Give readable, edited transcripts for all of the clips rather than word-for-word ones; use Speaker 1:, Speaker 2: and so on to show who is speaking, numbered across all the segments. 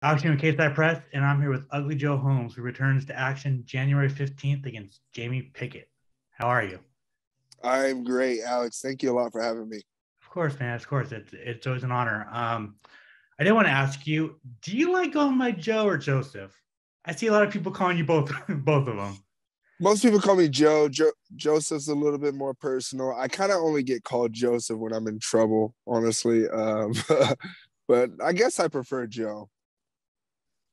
Speaker 1: I'm Jim Case Press, and I'm here with Ugly Joe Holmes, who returns to action January 15th against Jamie Pickett. How are you?
Speaker 2: I'm great, Alex. Thank you a lot for having me.
Speaker 1: Of course, man. Of course, it's always an honor. I did want to ask you, do you like going by Joe or Joseph? I see a lot of people calling you both, both of them.
Speaker 2: Most people call me Joe. Joseph's a little bit more personal. I kind of only get called Joseph when I'm in trouble, honestly. But I guess I prefer Joe.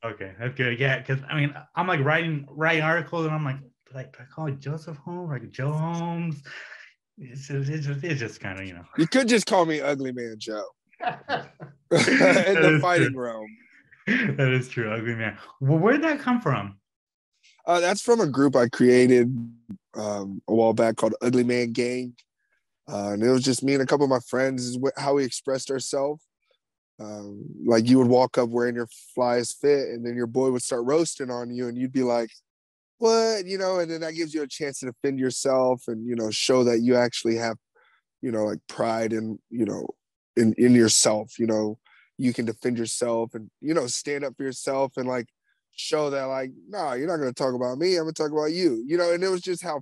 Speaker 1: Okay, that's good. Yeah, because I mean, I'm like writing articles, and I'm like, do I call it Joseph Holmes, like Joe Holmes? It's just kind of
Speaker 2: You could just call me Ugly Man Joe
Speaker 1: that
Speaker 2: in the
Speaker 1: is true.
Speaker 2: fighting realm.
Speaker 1: That is true. Ugly man. Well, where did that come from?
Speaker 2: That's from a group I created a while back called Ugly Man Gang. And it was just me and a couple of my friends, is how we expressed ourselves. Like you would walk up wearing your flyest fit, and then your boy would start roasting on you, and you'd be like, "What?" And then that gives you a chance to defend yourself and show that you actually have like pride in in yourself. You can defend yourself and stand up for yourself and like show that like, no, you're not gonna talk about me. I'm gonna talk about you. And it was just how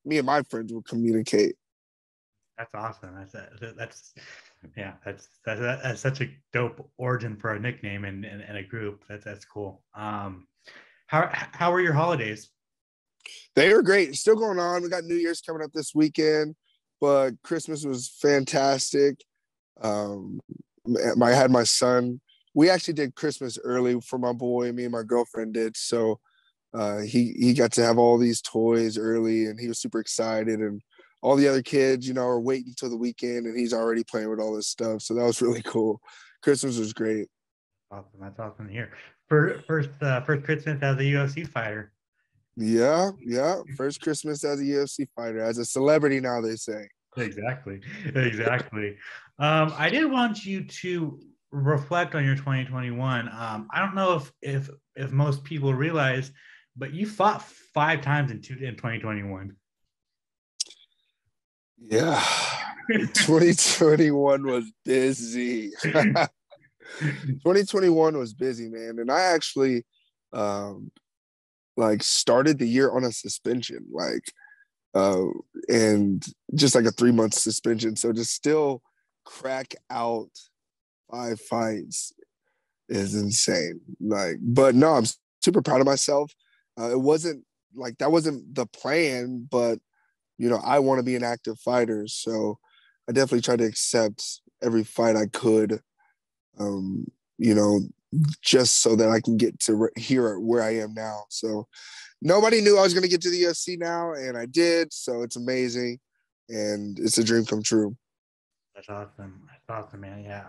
Speaker 2: me and my friends would communicate.
Speaker 1: That's awesome. That's yeah. That's such a dope origin for a nickname and a group. That's cool. How were your holidays?
Speaker 2: They were great. Still going on. We got New Year's coming up this weekend, but Christmas was fantastic. Um, I had my son. We actually did Christmas early for my boy. Me and my girlfriend did. So he got to have all these toys early, and he was super excited. And all the other kids, are waiting until the weekend, and he's already playing with all this stuff. So that was really cool. Christmas was great.
Speaker 1: Awesome. That's awesome to hear. First Christmas as a UFC fighter.
Speaker 2: Yeah, yeah. First Christmas as a UFC fighter, as a celebrity now, they say.
Speaker 1: Exactly. Exactly. I did want you to reflect on your 2021. I don't know if most people realize, but you fought 5 times in 2021.
Speaker 2: Yeah. 2021 was busy. 2021 was busy, man. And I actually um like started the year on a suspension, uh and just like a 3 month suspension. So to still crack out 5 fights is insane. But no, I'm super proud of myself. It wasn't like that wasn't the plan, but I want to be an active fighter. So I definitely tried to accept every fight I could, um, you know, just so that I can get to here where I am now. So nobody knew I was going to get to the UFC now, and I did. So it's amazing, and it's a dream come true.
Speaker 1: That's awesome. That's awesome, man. Yeah.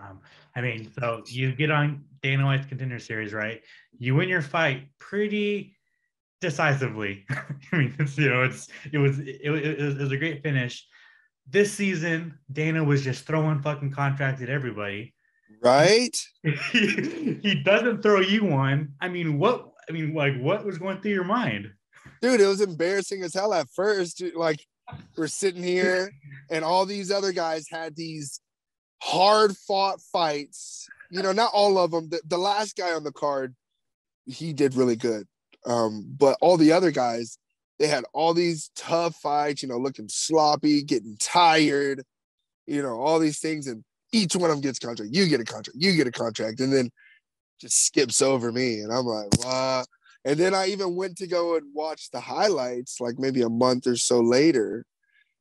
Speaker 1: I mean, so you get on Dana White's Contender Series, right? You win your fight pretty decisively. I mean, it was a great finish. This season, Dana was just throwing fucking contracts at everybody.
Speaker 2: Right?
Speaker 1: He doesn't throw you one. I mean, what? I mean, like, what was going through your mind?
Speaker 2: Dude, it was embarrassing as hell at first. Dude, like, we're sitting here, and all these other guys had these hard fought fights. Not all of them. The last guy on the card, he did really good. But all the other guys, they had all these tough fights, looking sloppy, getting tired, all these things. And each one of them gets a contract. You get a contract, you get a contract. And then just skips over me. And I'm like, wow. And then I even went to go and watch the highlights, like maybe a month or so later.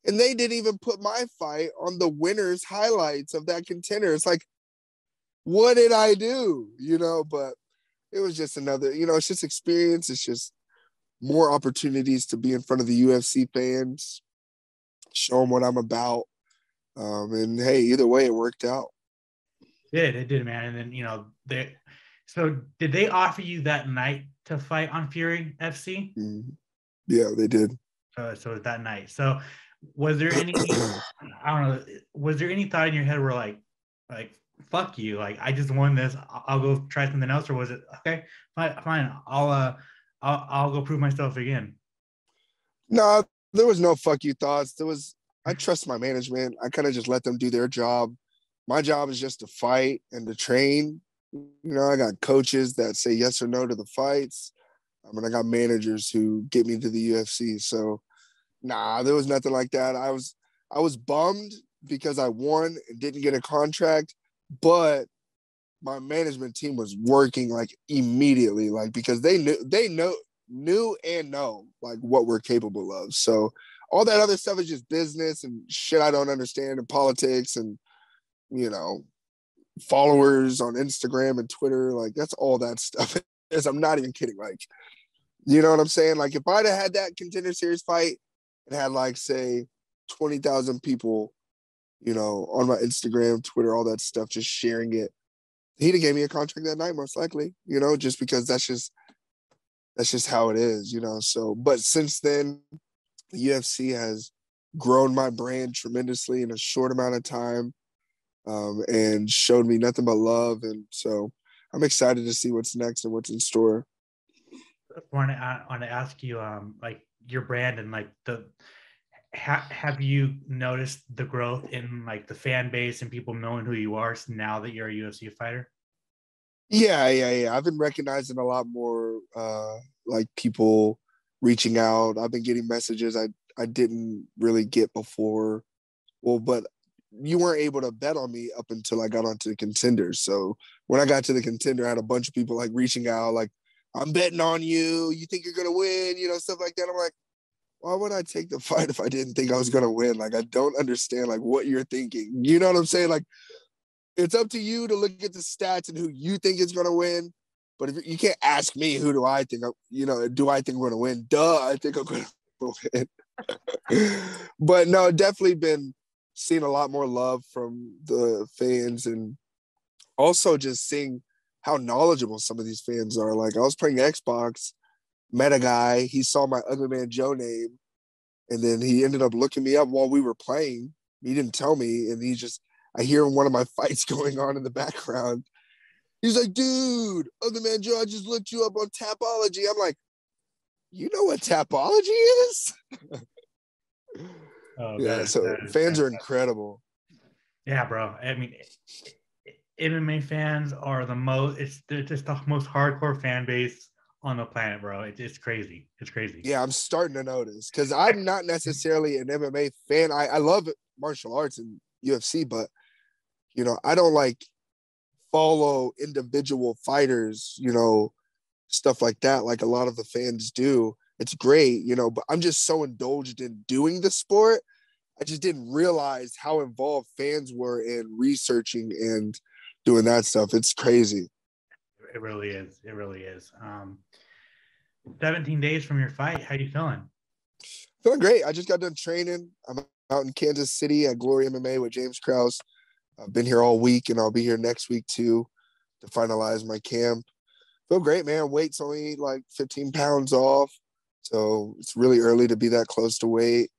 Speaker 2: And they didn't even put my fight on the winner's highlights of that contender. It's like, what did I do? But it was just another, it's just experience. It's just more opportunities to be in front of the UFC fans, show them what I'm about. And hey, either way, it worked out.
Speaker 1: It did, man. And then they. So did they offer you that night to fight on Fury FC?
Speaker 2: Mm. Yeah, they did.
Speaker 1: So that night. So was there any? I don't know. Was there any thought in your head where like fuck you, like I just won this, I'll go try something else, or was it okay, fine, I'll go prove myself again?
Speaker 2: No, there was no fuck you thoughts. I trust my management. I kind of just let them do their job. My job is just to fight and to train. I got coaches that say yes or no to the fights. I got managers who get me to the UFC. So nah, there was nothing like that. I was bummed because I won and didn't get a contract, but my management team was working like immediately, like because they knew and know like what we're capable of. So all that other stuff is just business and shit I don't understand, and politics and you know followers on Instagram and Twitter. Like that's all that stuff is. I'm not even kidding. Like, you know what I'm saying? Like if I'd have had that Contender Series fight and had like say 20,000 people, on my Instagram, Twitter, all that stuff, just sharing it, he'd have gave me a contract that night, most likely, just because that's just how it is. So, but since then, the UFC has grown my brand tremendously in a short amount of time, and showed me nothing but love. And so I'm excited to see what's next and what's in store.
Speaker 1: I want to ask you, like your brand and like have you noticed the growth in like the fan base and people knowing who you are now that you're a UFC fighter?
Speaker 2: Yeah. I've been recognizing a lot more, like people reaching out. I've been getting messages I didn't really get before. Well, but you weren't able to bet on me up until I got onto the Contender. So when I got to the Contender, I had a bunch of people like reaching out, like, I'm betting on you. You think you're gonna win? Stuff like that. I'm like, why would I take the fight if I didn't think I was gonna win? Like, I don't understand like what you're thinking. You know what I'm saying? Like, it's up to you to look at the stats and who you think is gonna win. But if you can't ask me who do I think, do I think we're gonna win? Duh, I think I'm gonna win. But no, definitely been seeing a lot more love from the fans, and also just seeing how knowledgeable some of these fans are. Like I was playing Xbox, met a guy, he saw my Ugly Man Joe name, and then he ended up looking me up while we were playing. He didn't tell me, and I hear one of my fights going on in the background. He's like, dude, Ugly Man Joe, I just looked you up on Tapology. I'm like, you know what Tapology is?
Speaker 1: Oh,
Speaker 2: Yeah,
Speaker 1: that,
Speaker 2: so
Speaker 1: that is
Speaker 2: fans are
Speaker 1: fantastic.
Speaker 2: incredible.
Speaker 1: Yeah, bro. I mean, MMA fans are they're just the most hardcore fan base on the planet, bro. It's crazy. It's crazy.
Speaker 2: Yeah, I'm starting to notice because I'm not necessarily an MMA fan. I love martial arts and UFC, but I don't like follow individual fighters, stuff like that, like a lot of the fans do. It's great, but I'm just so indulged in doing the sport. I just didn't realize how involved fans were in researching and doing that stuff. It's crazy.
Speaker 1: It really is. It really is. 17 days from your fight. How you feeling?
Speaker 2: Feeling great. I just got done training. I'm out in Kansas City at Glory MMA with James Krause. I've been here all week, and I'll be here next week too to finalize my camp. Feel great, man. Weight's only like 15 pounds off, so it's really early to be that close to weight.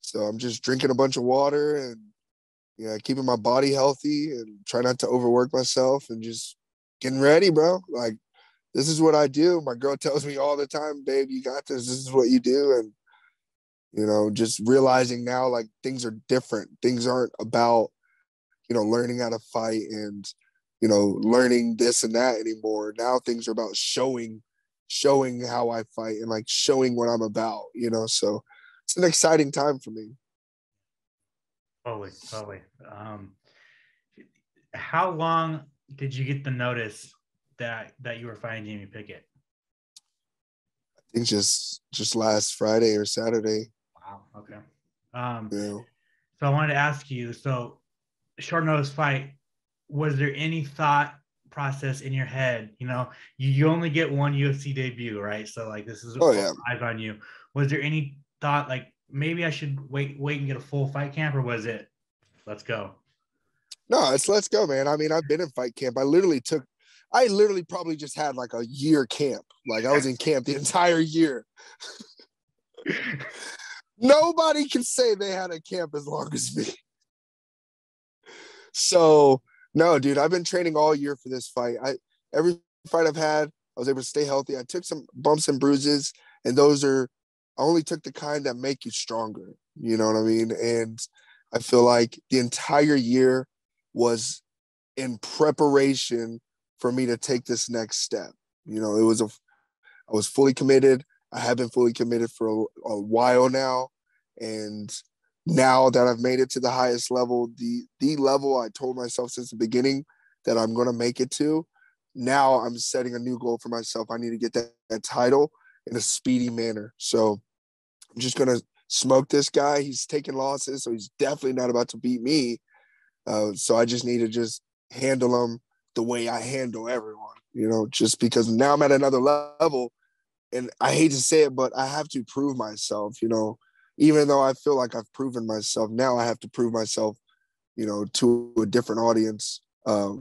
Speaker 2: So I'm just drinking a bunch of water and keeping my body healthy and try not to overwork myself and just getting ready, bro. Like this is what I do. My girl tells me all the time, babe, you got this. This is what you do. And just realizing now like things are different. Things aren't about learning how to fight and, learning this and that anymore. Now things are about showing how I fight and like showing what I'm about, so it's an exciting time for me.
Speaker 1: Totally, totally. How long did you get the notice that you were fighting Jamie Pickett?
Speaker 2: I think just last Friday or Saturday.
Speaker 1: Wow. Okay. Um,
Speaker 2: You know,
Speaker 1: so I wanted to ask you. So short notice fight. Was there any thought process in your head? You only get one UFC debut, right? So like this is
Speaker 2: oh
Speaker 1: all
Speaker 2: yeah.
Speaker 1: eyes on you. Was there any thought like maybe I should wait and get a full fight camp, or was it let's go?
Speaker 2: No, it's let's go, man. I mean, I've been in fight camp. I literally probably just had like a year camp. Like I was in camp the entire year. Nobody can say they had a camp as long as me. So no, dude, I've been training all year for this fight. Every fight I've had, I was able to stay healthy. I took some bumps and bruises, and I only took the kind that make you stronger. You know what I mean? And I feel like the entire year was in preparation for me to take this next step. You know, I was fully committed. I have been fully committed for a while now. And now that I've made it to the highest level, the level I told myself since the beginning that I'm going to make it to, now I'm setting a new goal for myself. I need to get that title in a speedy manner. So I'm just going to smoke this guy. He's taking losses, so he's definitely not about to beat me. So I just need to just handle him the way I handle everyone, you know, just because now I'm at another level. And I hate to say it, but I have to prove myself, you know, even though I feel like I've proven myself, now I have to prove myself, you know, to a different audience, a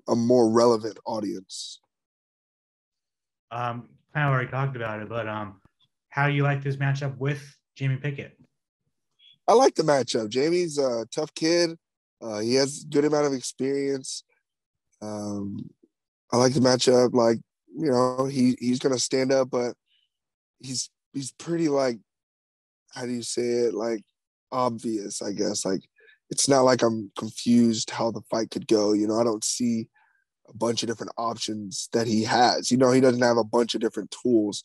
Speaker 2: more relevant audience.
Speaker 1: Kind of already talked about it, but how do you like this matchup with Jamie Pickett?
Speaker 2: I like the matchup. Jamie's a tough kid. He has a good amount of experience. I like the matchup. Like, you know, he's gonna stand up, but he's pretty, like, how do you say it? Like, obvious, I guess. Like, it's not like I'm confused how the fight could go. You know, I don't see a bunch of different options that he has. You know, he doesn't have a bunch of different tools.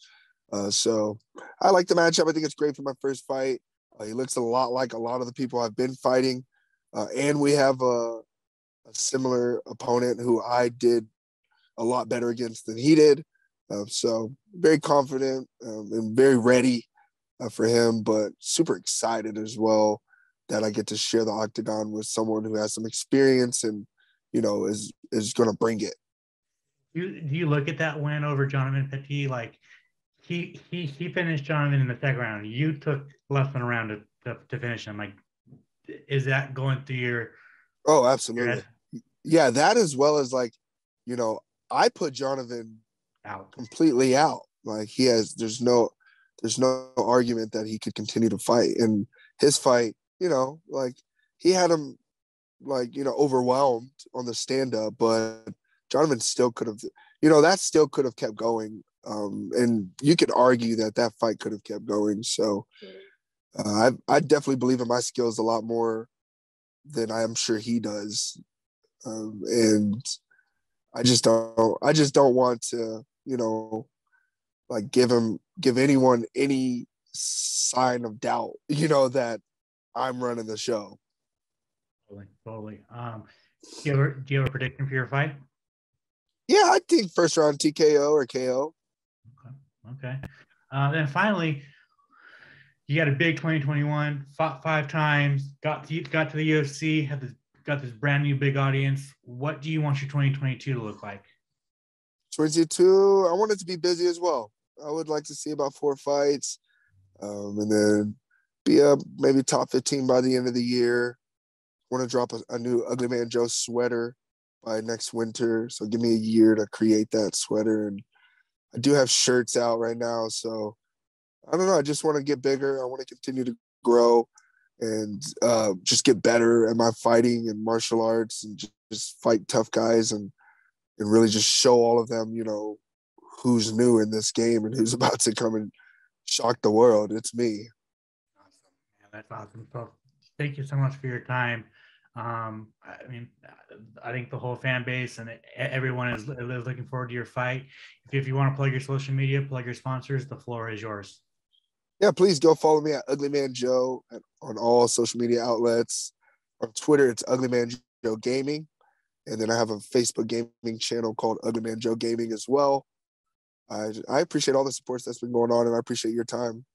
Speaker 2: So I like the matchup. I think it's great for my first fight. He looks a lot like a lot of the people I've been fighting. And we have a similar opponent who I did a lot better against than he did. So very confident and very ready for him, but super excited as well that I get to share the octagon with someone who has some experience and, you know, is going to bring it.
Speaker 1: Do you look at that win over Jonathan Petit? Like he finished Jonathan in the second round. You took less than a round to finish him. Like, is that going through your?
Speaker 2: Oh, absolutely. Yeah, that as well as, like, you know, I put Jonathan
Speaker 1: Out
Speaker 2: completely out. Like, there's no argument that he could continue to fight. And his fight, you know, like, he had him, like, you know, overwhelmed on the stand up, but Jonathan still could have, you know, that still could have kept going. And you could argue that fight could have kept going. So I definitely believe in my skills a lot more than I am sure he does. And I just don't want to, you know, like, give anyone any sign of doubt, you know, that I'm running the show.
Speaker 1: Totally. Do you have a prediction for your fight?
Speaker 2: Yeah, I think first round TKO or KO.
Speaker 1: Okay. Then finally, you got a big 2021, fought 5 times, got to the UFC, got this brand new big audience. What do you want your 2022 to look like?
Speaker 2: 22, I want it to be busy as well. I would like to see about 4 fights, and then be up maybe top 15 by the end of the year. Want to drop a new Ugly Man Joe sweater by next winter. So give me a year to create that sweater. And I do have shirts out right now. So I don't know. I just want to get bigger. I want to continue to grow and just get better at my fighting and martial arts and just fight tough guys and really just show all of them, you know, who's new in this game and who's about to come and shock the world. It's me.
Speaker 1: Awesome. Yeah, that's awesome. So thank you so much for your time. I mean, I think the whole fan base and everyone is looking forward to your fight. If you want to plug your social media, plug your sponsors, the floor is yours.
Speaker 2: Yeah, please go follow me at Ugly Man Joe on all social media outlets. On Twitter, it's Ugly Man Joe Gaming. And then I have a Facebook gaming channel called Ugly Man Joe Gaming as well. I appreciate all the support that's been going on, and I appreciate your time.